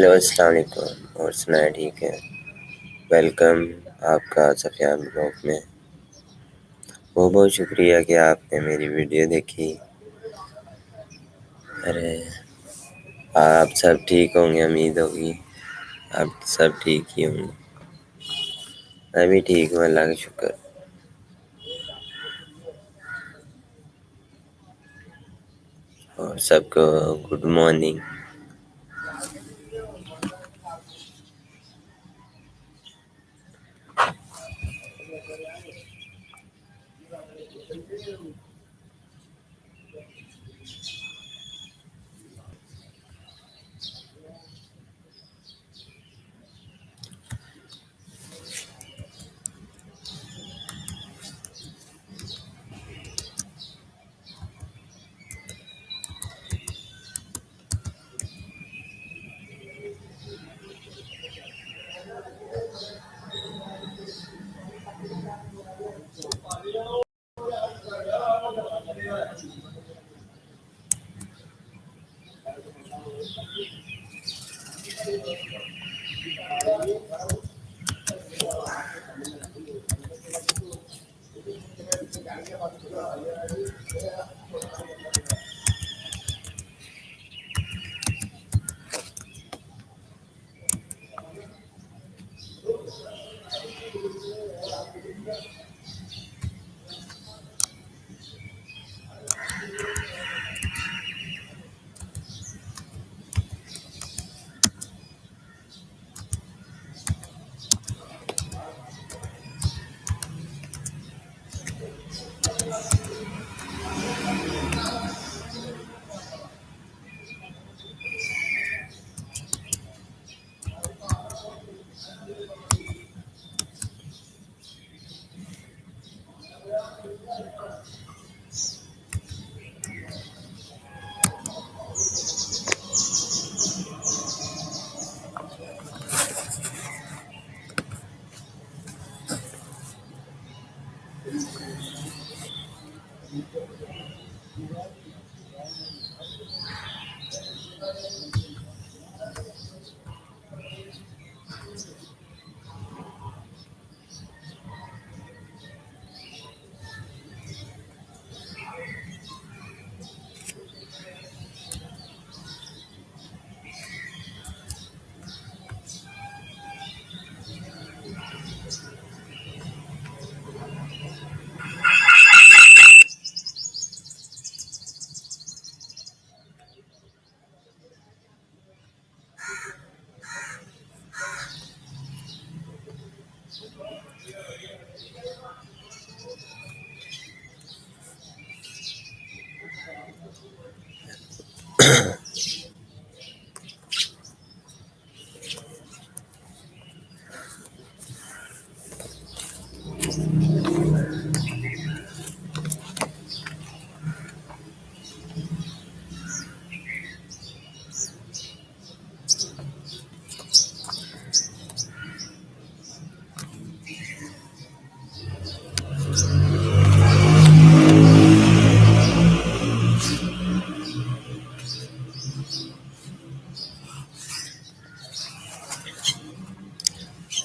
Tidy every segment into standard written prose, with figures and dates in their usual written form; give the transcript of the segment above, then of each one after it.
Hello अस्सलाम वालेकुम और सुनाए ठीक है। वेलकम आपका सफयान ब्लॉग में। बहुत बहुत शुक्रिया कि आपने मेरी वीडियो देखी। अरे आप सब ठीक होंगे, उम्मीद होगी आप सब ठीक ही होंगे। मैं भी ठीक हूँ, अल्लाह का शुक्र। और सबको good morning.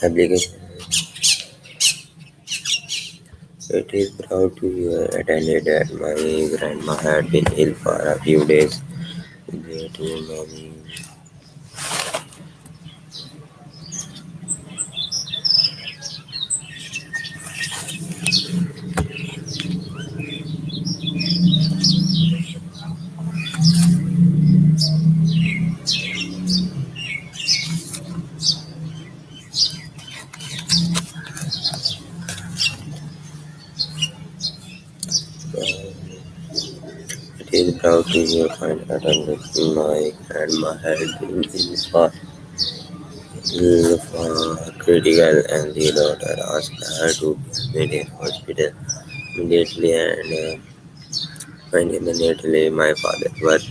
Application. It is proud to hear attended that my grandma had been ill for a few days. There too many. It is proud to hear find attended my grandma had been ill for critical and the doctor asked her to be admitted hospital immediately and immediately my father was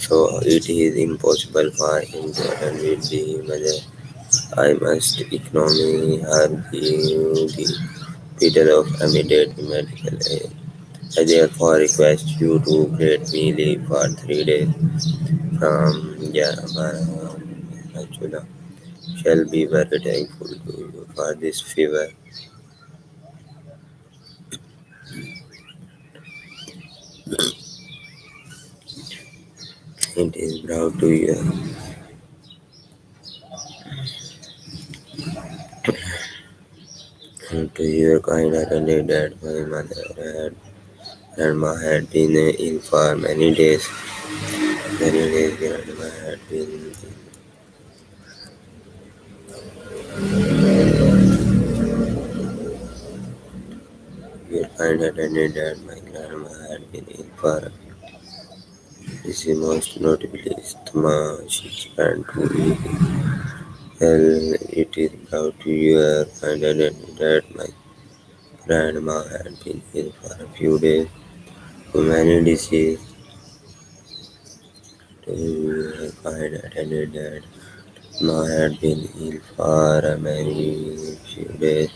so it is impossible for him to attend with the mother. I must economy her the Peter of immediate medical aid. I therefore request you to grant me leave for 3 days from Chula. Shall be very thankful to you for this favor. It is proud to you and to your kind attended that my mother had grandma had been ill for many days. Many days grandma had been your kind attended that my grandma had been ill for this is most notably asthma. She spent 2 weeks. Well, it is proud to your kind attended that my grandma had been ill for a few days. So many diseases to find attended that Ma had been ill for a many few days.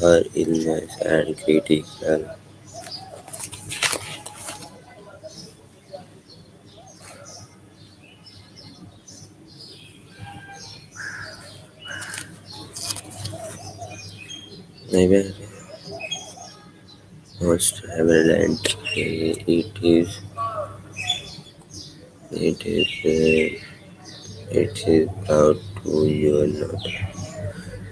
Her illness and critical. Maybe most prevalent. It is brought to your note.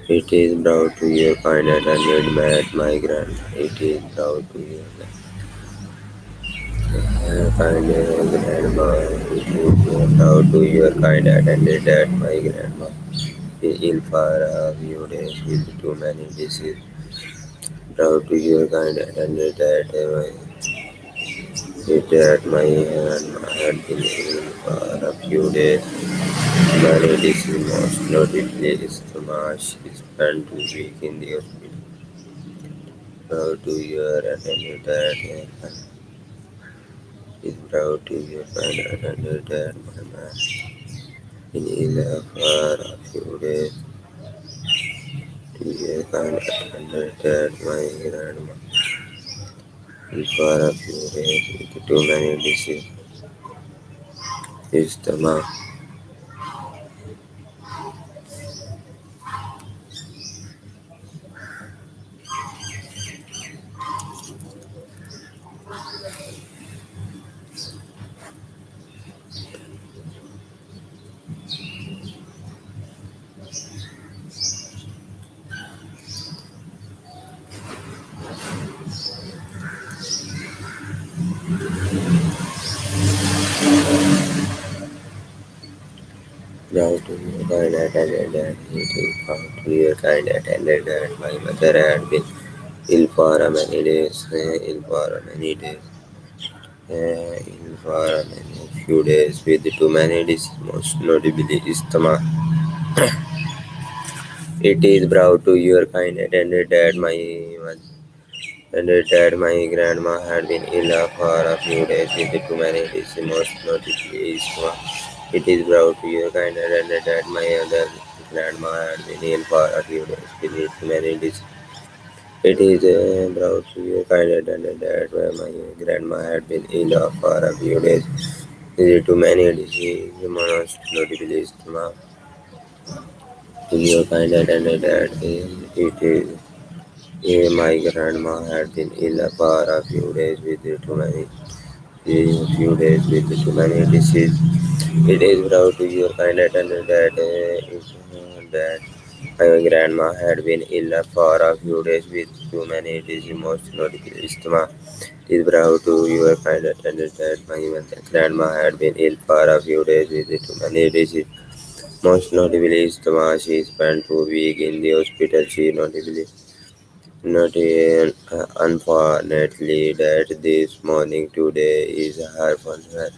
It is brought to your kind attended at my grandma. It is brought to your kind grandma. It is brought to your kind attended at my grandma. Ill for a few days with too many diseases. Proud to your kind attended at my it at my hand. I had been ill for a few days. Many diseases, most notably asthma. She spent 2 weeks in the hospital. Proud to your attended at is proud to your kind attended at my man. In ill for a few days. To your kind attended at my grandma. For a few days with too many diseases. Isthma. Now to your kind attended that meeting found to your kind attended that my mother had been ill for a many days, ill for a many days, ill for a many few days with too many diseases, most notably asthma. It is brought to your kind attended that my mother and that my grandma had been ill for a few days with too many diseases, most notably asthma. It is brought to your kind and that my other grandma had been ill for a few days with too many diseases. It is brought to your kind and that my grandma had been ill for a few days with too many diseases, most notably asthma. To your kind and that it is my grandma had been ill for a few days with too many few days with too many disease. It is proud to your kind attendant that my grandma had been ill for a few days with too many disease, most notably asthma. It is proud to your kind attendant that my grandma had been ill for a few days with too many disease, most notably asthma. She spent 2 weeks in the hospital. She notably not unfortunately that this morning today is her funeral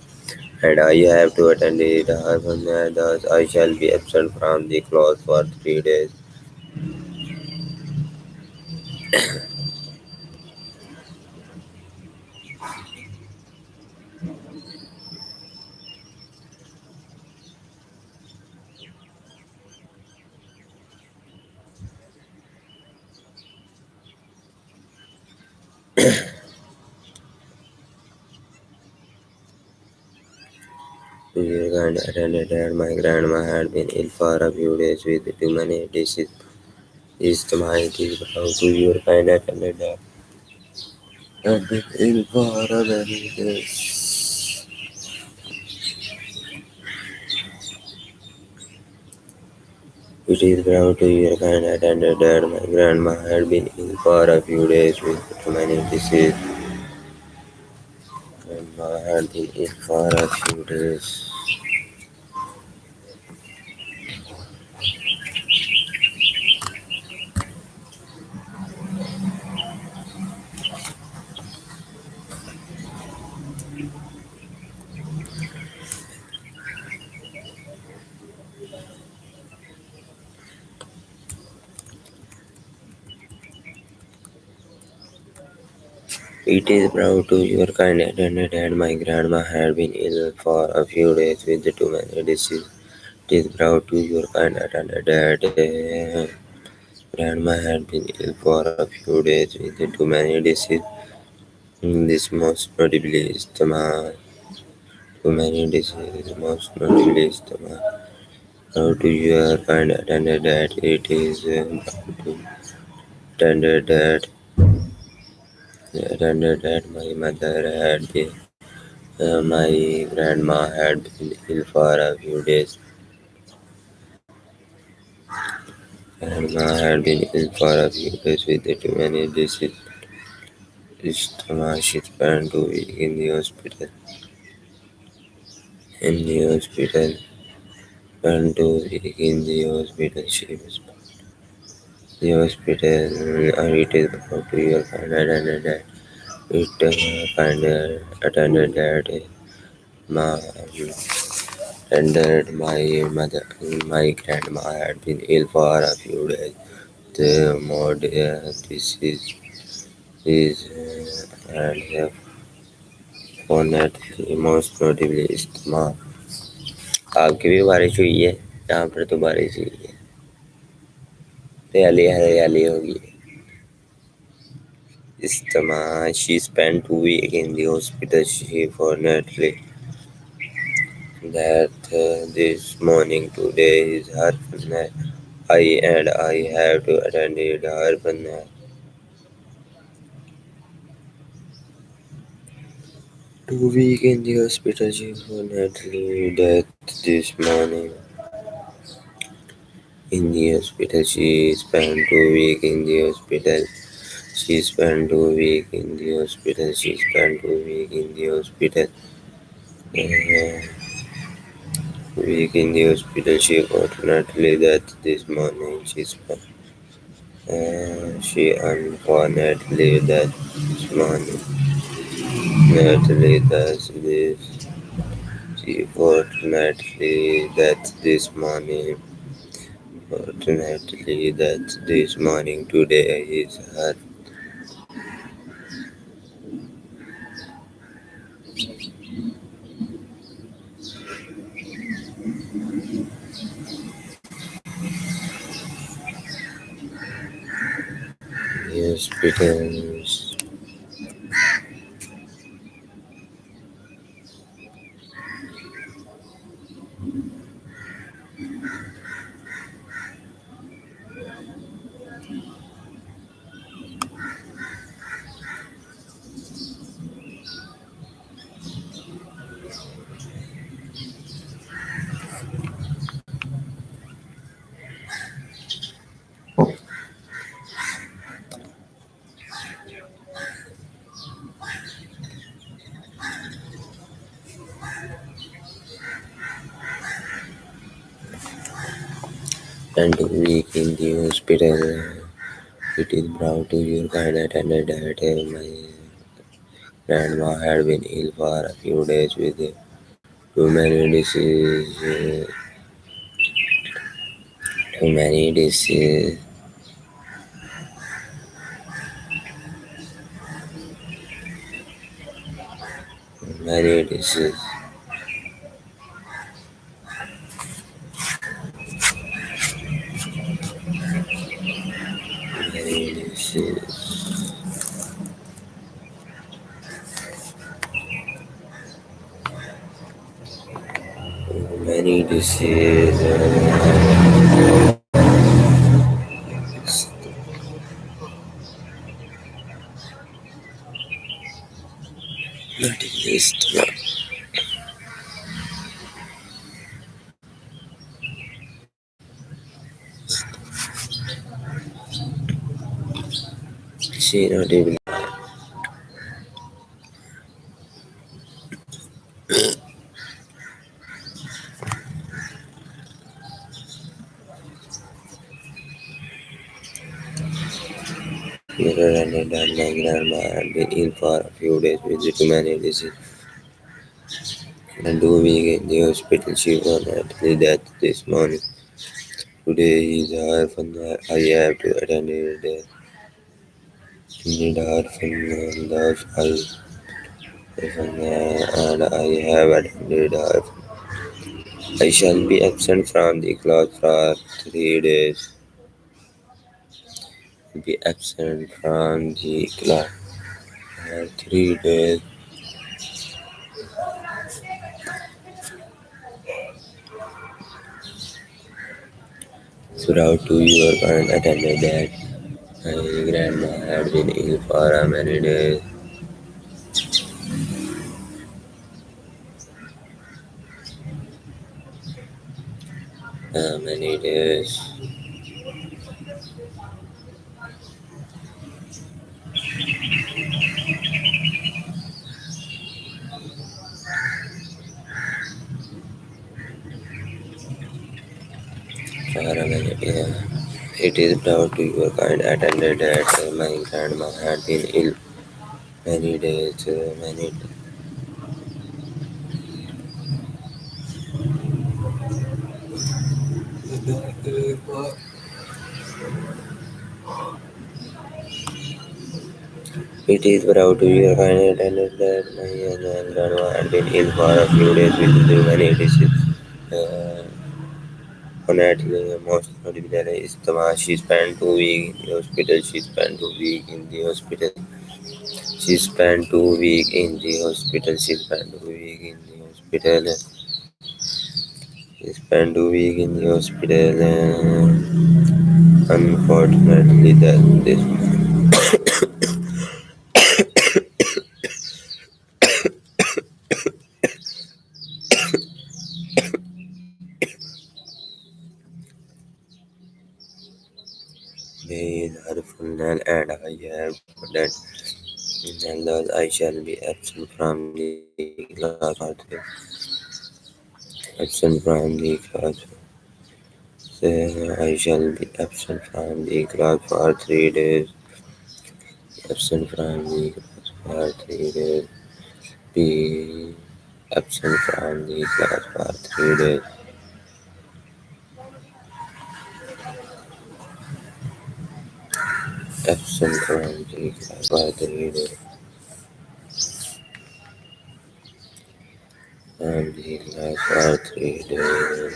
and I have to attend it her funeral thus I shall be absent from the class for 3 days. years and attended that my grandma had been ill for a few days with too many diseases. Is my is how to your kind attended that had been ill for a many days. It is proud to your kind attended that my grandma had been ill for a few days with too many diseases. Grandma had been ill for a few days. It is proud to your kind attended that my grandma had been ill for a few days with too many diseases. It is proud to your kind attended that grandma had been ill for a few days with too many diseases. This most notably is too many diseases, most notably is proud to your kind attended that it is proud to attended that my mother had been my grandma had been ill for a few days. Grandma had been ill for a few days with too many diseases. She spent 2 weeks in the hospital. In the hospital, spent 2 weeks in the hospital. She was the hospital. It is about to your kind attended that. It kind attended that. Ma Rendered my grandma had been ill for a few days. The more disease and have fortunately most notably stomach. आपकी भी बारिश हुई है यहाँ पर तो बारिश हुई है हरियाली हरियाली होगी stomach. She spent 2 weeks in the hospital. She fortunately that this morning today is her funeral. I have to attend her funeral. 2 weeks in the hospital. She fortunately death this morning. In the hospital, she spent 2 weeks in the hospital. She spent 2 weeks in the hospital. She spent 2 weeks in the hospital. Week in the hospital. She fortunately that this morning. She unfortunately that this morning. Fortunately that this. She fortunately that this morning. Fortunately that this morning today is her hospitals. And week in the hospital. It is proud to your kind attended that my grandma had been ill for a few days with too many diseases. Too many diseases. Many diseases. Many diseases. Many diseases not exist. She not able. Mirror and my grandma had been ill for a few days with too many diseases. And 2 weeks in the hospital, she won actually death this morning. Today is her funeral. I have to attend it. Indeed, her funeral. Thus, and I have attended her. I shall be absent from the class for 3 days. Be absent from the class for 3 days. Throughout 2 years, and attended that. My grandma had been ill for many days. Many days. For many days. It is proud to your kind attended that my grandma had been ill many days, many days. It is proud to your kind attended that my grandma had been ill for a few days with many diseases. Uh, Honestly, most notably is Tama. She spent 2 weeks in the hospital. She spent 2 weeks in the hospital. She spent 2 weeks in the hospital. She spent 2 weeks in the hospital. He spent 2 weeks in the hospital. Unfortunately, that this day is her funeral, and I have that thus I shall be absent from the class for 3. Absent from the class. I shall be absent from the class for 3 days. Absent from the class for 3 days. Be absent from the class for 3 days. Absent from the class for 3 days. From the class for 3 days.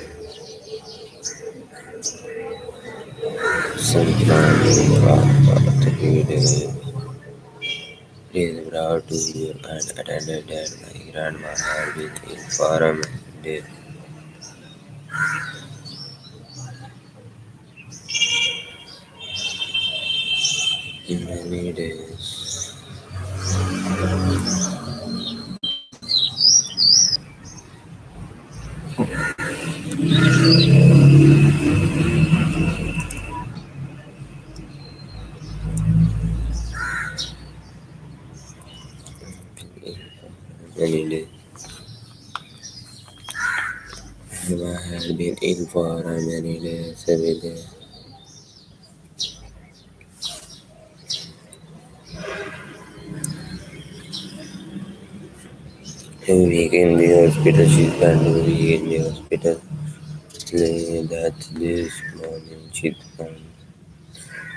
Absent from the class for 3 days. It is brought to you and attended that my grandma had been ill for days. Many days. Many days. Grandma had been ill for many days, every day. 2 weeks in the hospital. She spent 2 weeks in the hospital. That this morning she found.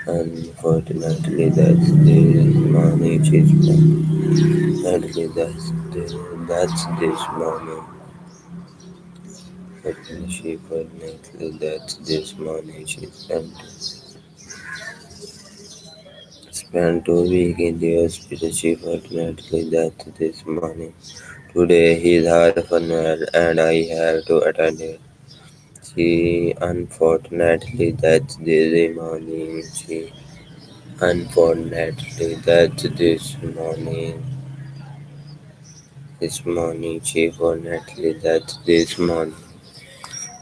Unfortunately, this morning she found. Sadly, that's this morning. Unfortunately, that's this morning she spent Spent 2 weeks in the hospital. She fortunately died this morning. Today is her funeral and I have to attend it. She unfortunately died this morning. She unfortunately died this morning. This morning she fortunately died this morning.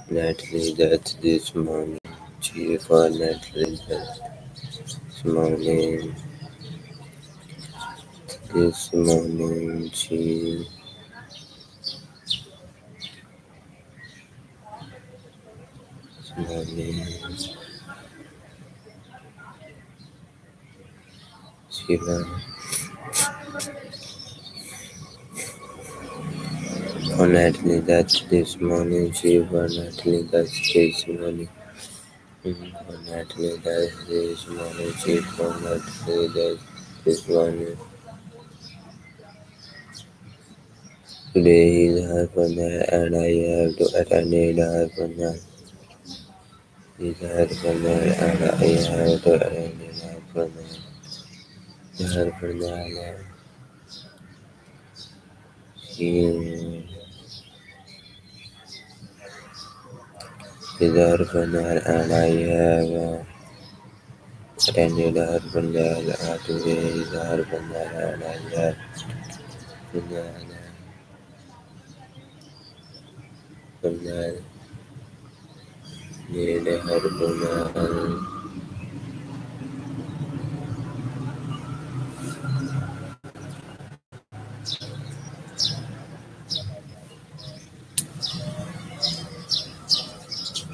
Natalie died this morning. She fortunately died this morning. This morning morning she fortunately died this morning. She fortunately died this morning. Fortunately died this morning. She fortunately died this morning. Today is her funeral and I have to attend her funeral. Is her funeral and I have to attend her funeral. Her funeral. She is her funeral and I have attended her funeral. Today is her funeral and I have funeral. Funeral. Need her funeral.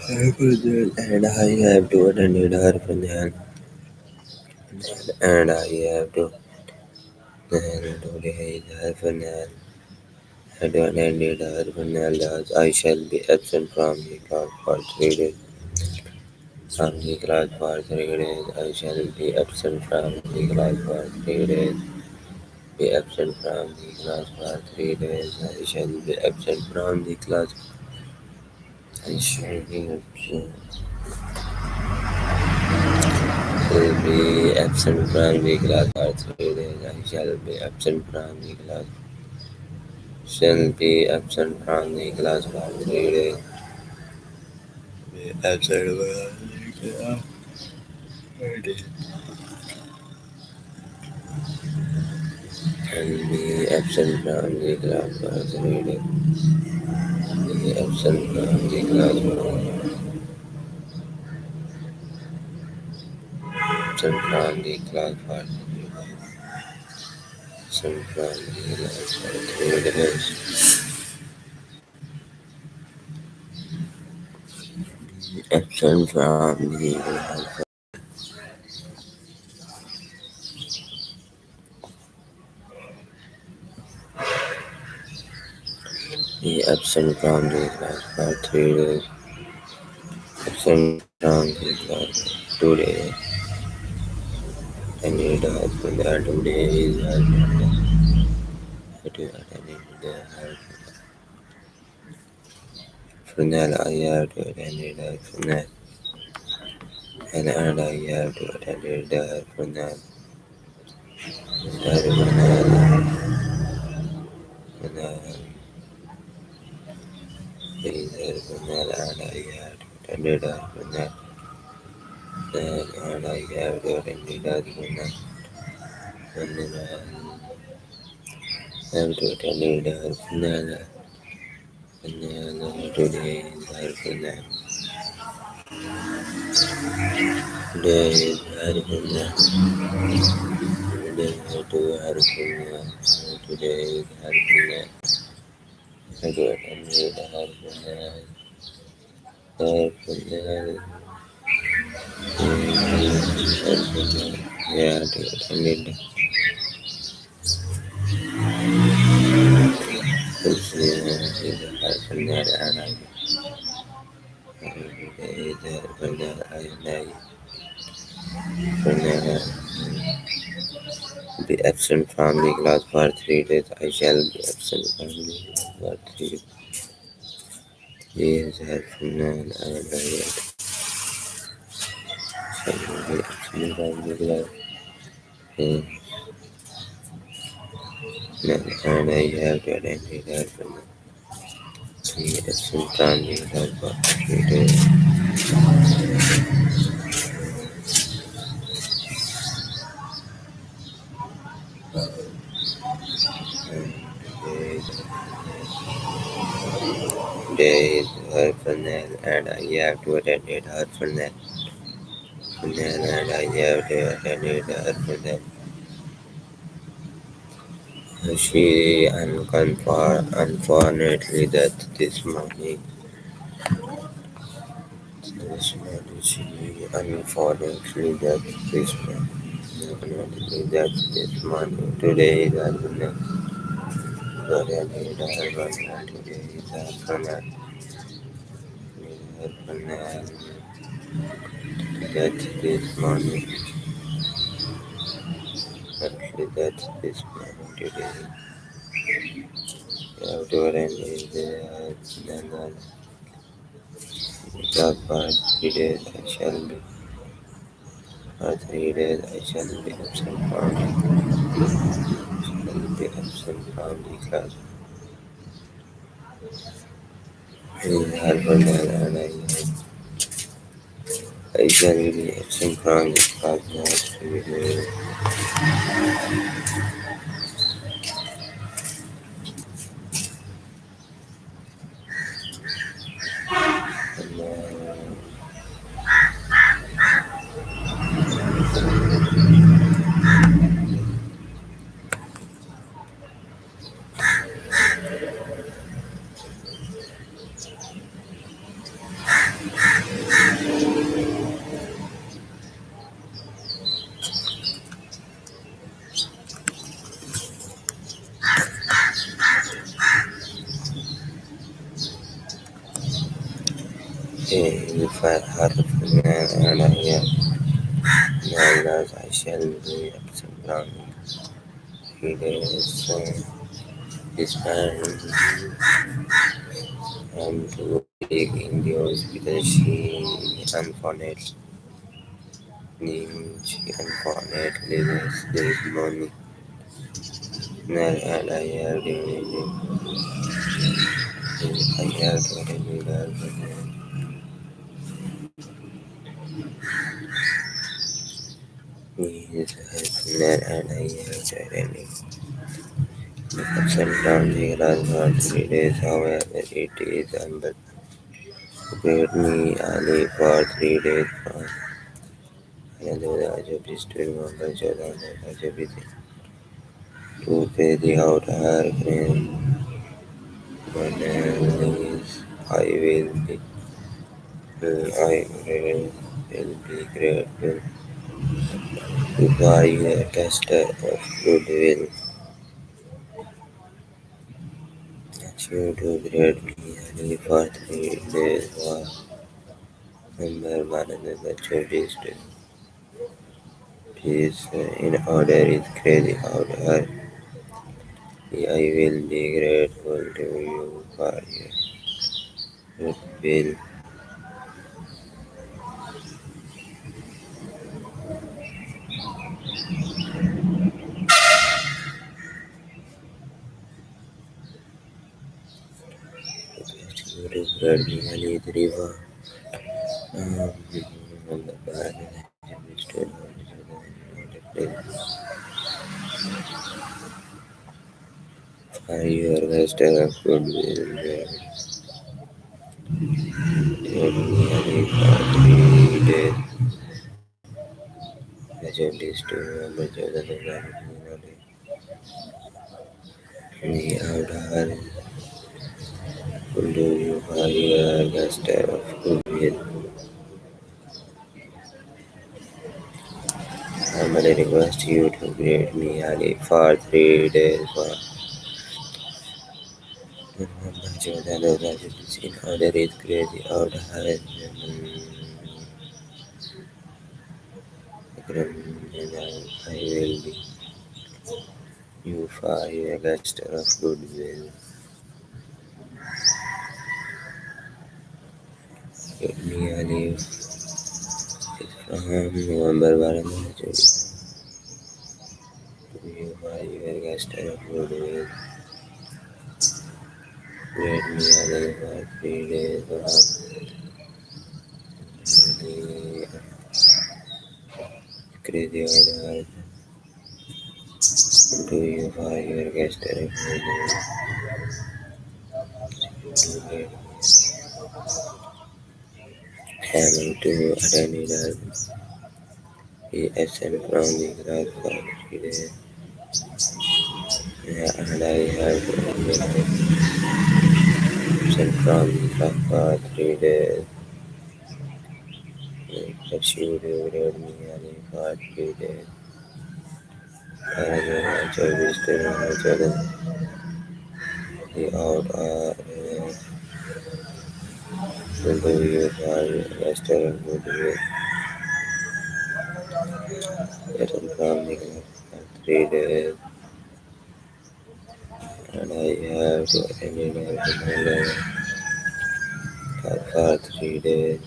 Her funeral and I have to attend her funeral. And I have to today is her funeral. I don't attend her funeral as I shall be absent from the class for 3 days. From the class for 3 days. I shall be absent from the class for 3 days. Be absent from the class for 3 days. I shall be absent from the class. I shall be absent. Will be absent from the class for 3 days. I shall be absent from the class. Shall be absent from the class for 3 days. Be absent from the class. Shall be absent from the class for 3 days. Be absent from the class for absent from the class for 3 days. Absent from the class for 3 days. Absent from the class. Be absent from the class for 3 days. Absent from the class today. I need help with that today is help. I need the help. From that I have to attend help from that. And I have to attend the help from that. That from that. Please help from that and I have to attend help from that. And I have to attend help from that. And then I have to attend help from that. And then today is help from that. Today is help from that. Today to Harpuna. Today is Harpuna. I do attend the Harpuna. Harpuna. Harpuna. Yeah, to attend it. Harpuna is Harpuna and I. Today is Harpuna and I. Harpuna. Be absent from the class for 3 days. I shall be absent from the class for 3 days. Harpuna and I. Shall be absent from the class. uh, and I have to identify from the Sultan about Today is her funeral and I have to attend her funeral and I have to attend her funeral. She unfortunately that she unfortunately that this morning. Unfortunately that this morning. Today is her funeral. Today is her funeral. Today is her funeral. Her funeral. That this morning. Actually that this morning. Today. Outdoor and in the job for 3 days I shall be for 3 days I shall be absent from the class in Harvard and I shall be absent from the class next 3 days. And, if I Harvard and I shall be absent from 3 days. This man to be in the hospital. She unfortunately lost this morning. And I have to remember his husband and I have to remember. Ups and downs the last for 3 days, however, it is unprepared me early for 3 days. Another job is to remember Jordan to pay the outer claim. But I will be I will be grateful to buy a tester of goodwill. Achieve to grade me early for 3 days was number one and the job is in order is crazy outer. I will be grateful to you for your goodwill. Achieve to grade me early 3 number one and the are your best goodwill nearly for 3 days. Agent is to remember we outer will do you for your best of goodwill. I request you to grade me early for 3 days for remember Jordan is in order is crazy outer I will be you for your best of goodwill. Grade me early from November 1. gesture of goodwill. Great meal for 3 days of really crazy orders. Do you for your gesture of goodwill? Having to attend dinner. He absent from the class for 3 days. Yeah, and I have to absent from the class for 3 days. Pursue the grade me and for 3 days. I visited each other. The out interview for restaurant would be absent from the class for 3 days. And I have to attend dinner for 3 days.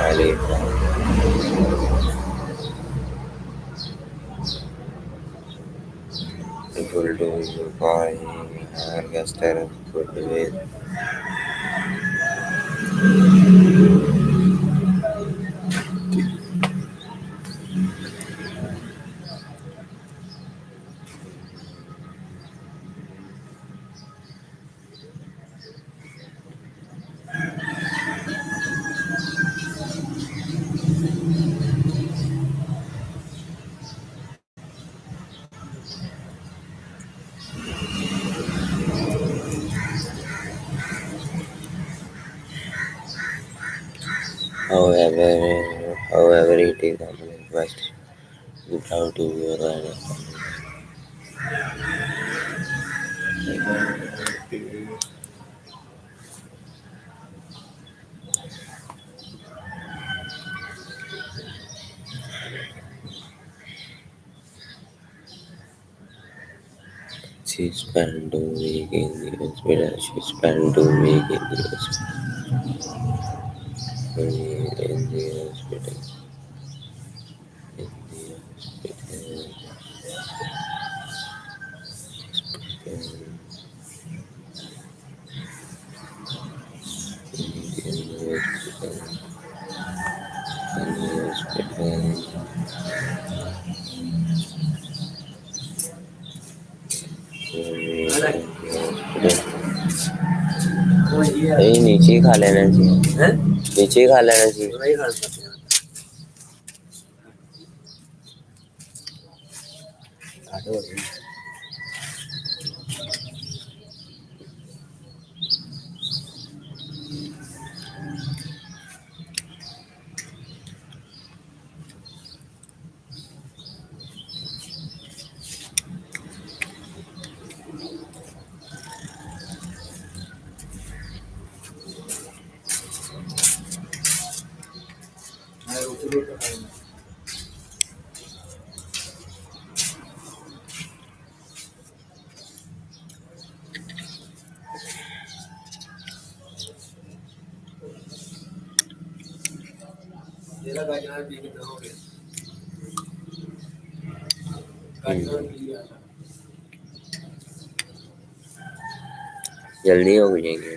Ali full dose buying orchestra could be. However, it is common request without to your she spent 2 weeks in the hospital. She spent 2 weeks in the hospital. In the hospital. In the hospital. In the hospital. यही नीचे ही खा लेना चाहिए नीचे ही खा लेना चाहिए जल्दी हो जाएंगे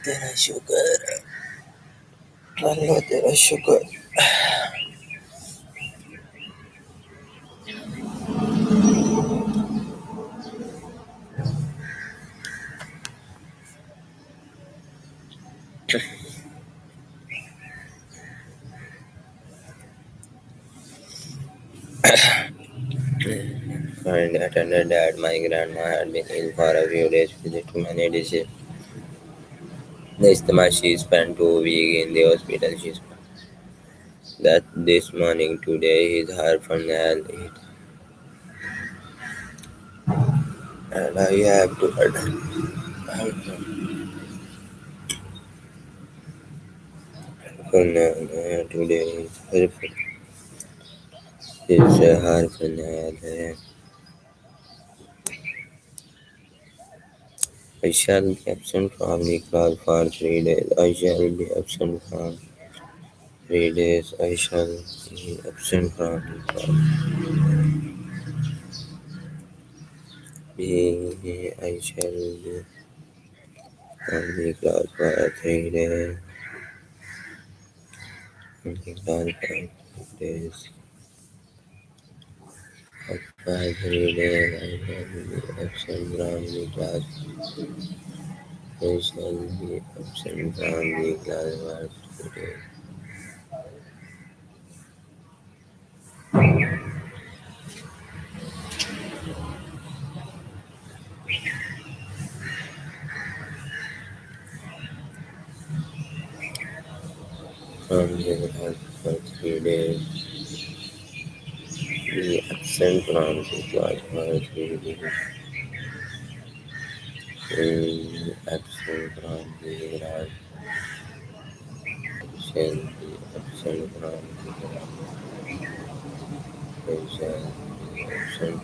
तेरा शुक्र अल्लाह तेरा शुक्र and attended that my grandma had been ill for a few days with too many diseases. The stomach she spent 2 weeks in the hospital. She spent that this morning today his heart from the and I have to today his heart from I shall be absent from the class for 3 days. I shall be absent from 3 days. I shall be absent from the class. I shall be from the class for 3 days. From the class for 3 days. For 3 days, I shall be absent from the class. I shall be absent from the class for 3 days. From the class for 3 days. Be absent from the class for 3 days. Be absent from the class. Shall be absent from the class. I shall be absent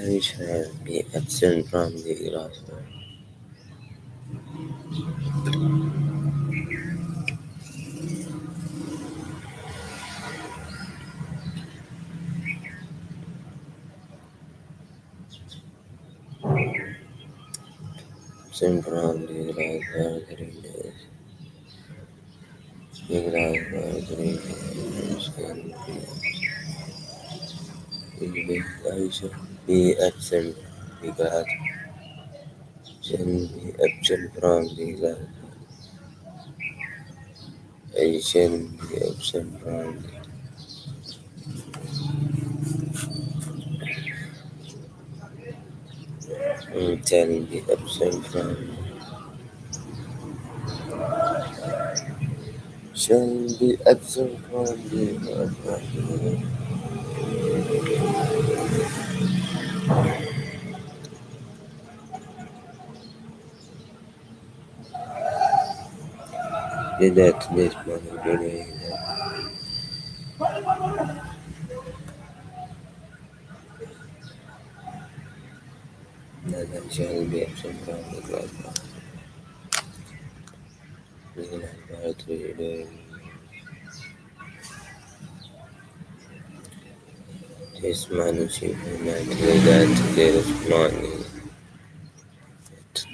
I shall be absent from the class. Absent from the class for 3 days. The class for 3 days. I shall be absent from the class. Shall be absent from the class. I shall be absent from shall be absent from shall be absent from the class. Did that this morning today that I shall be absent from the class for 3 days. This morning she went that this morning.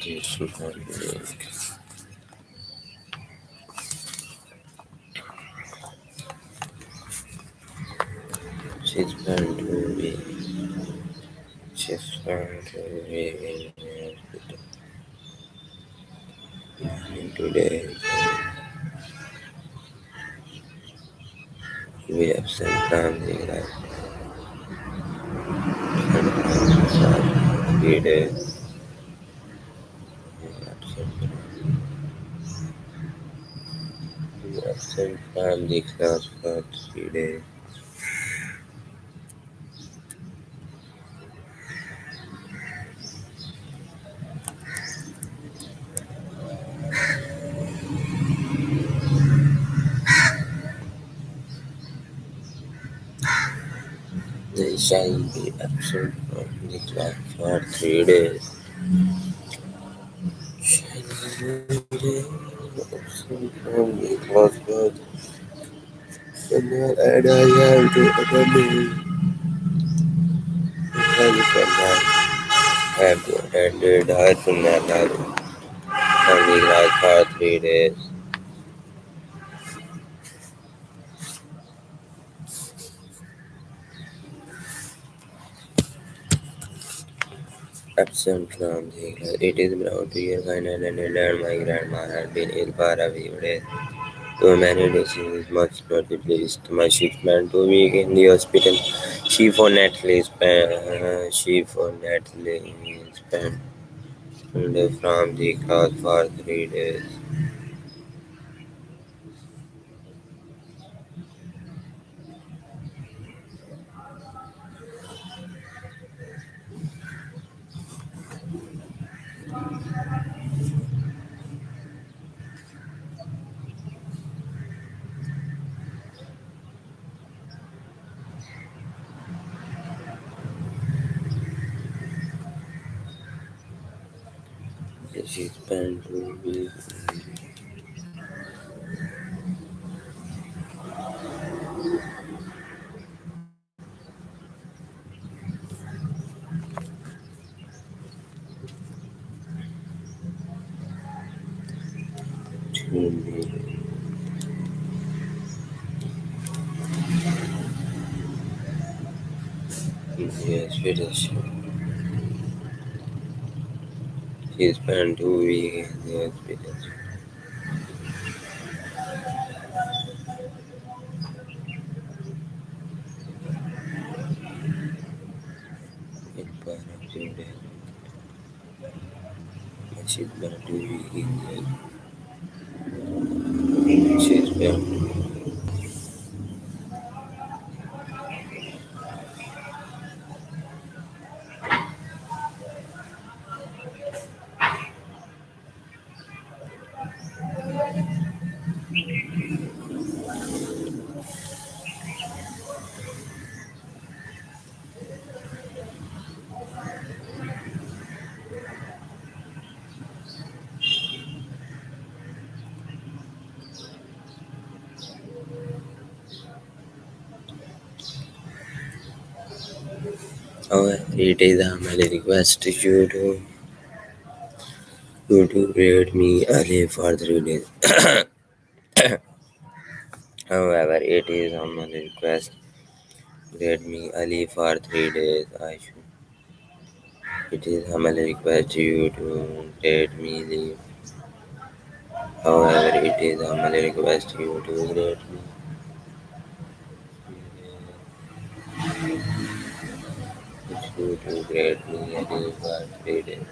This morning. She's planned to be she's planned to be in the hospital today. We absent from the class for 3 days. We absent from the class for 3 days. They shall be absent from the class for 3 days. And I have to attend her funeral on the last for 3 days. Absent from the class. It is about 2 years final and learned my grandma had been ill for a few days. Too many diseases, most notably stomach. She spent 2 weeks in the hospital. She fortunately spent from the class for 3 days. She spent 2 weeks. 2 weeks in the hospital. She spent 2 weeks in the hospital. In for a few days. She spent 2 weeks in the She spent However, it is a my request you to grade me a leave for 3 days. However, it is on my request grade me a leave for 3 days. It is on my request you to grade me leave. However, it is on my request you to grade me. You to grade me a leave for 3 days.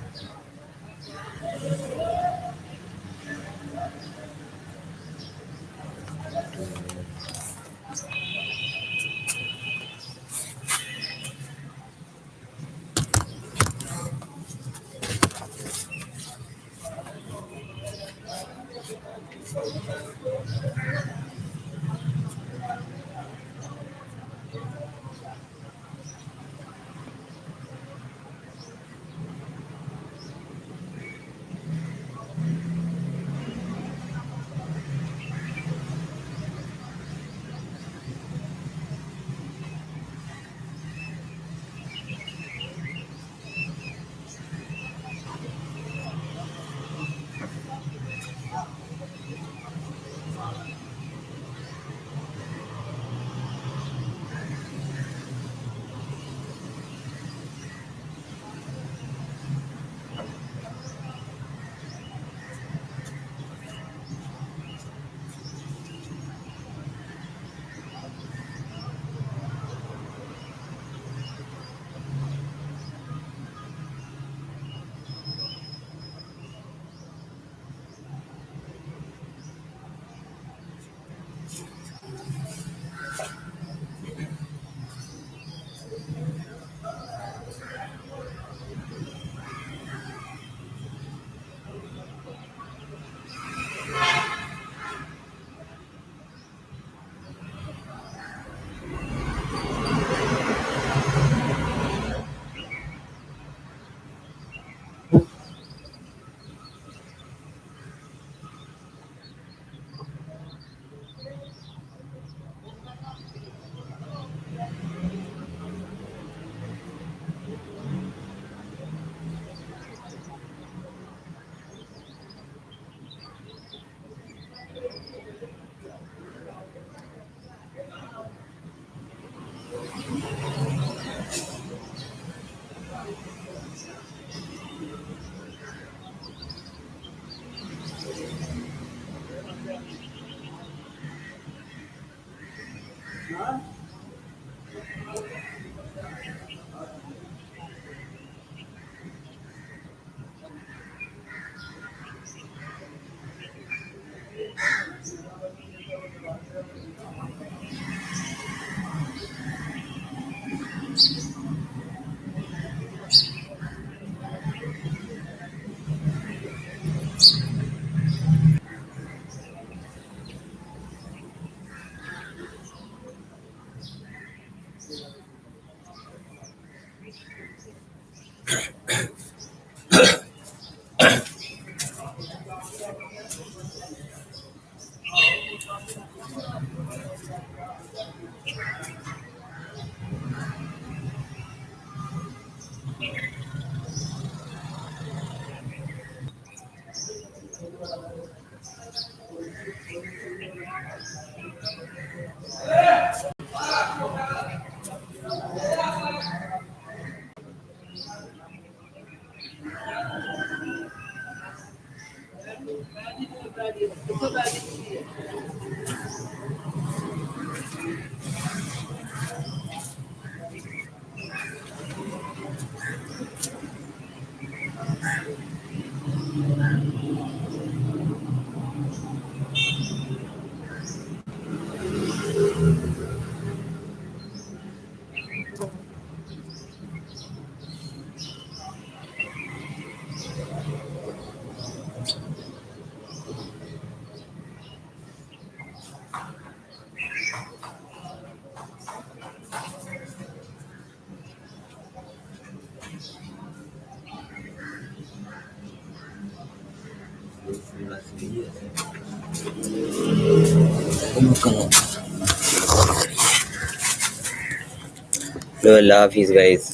लो अल्लाह हाफिज़ guys.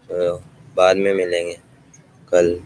तो बाद में मिलेंगे कल।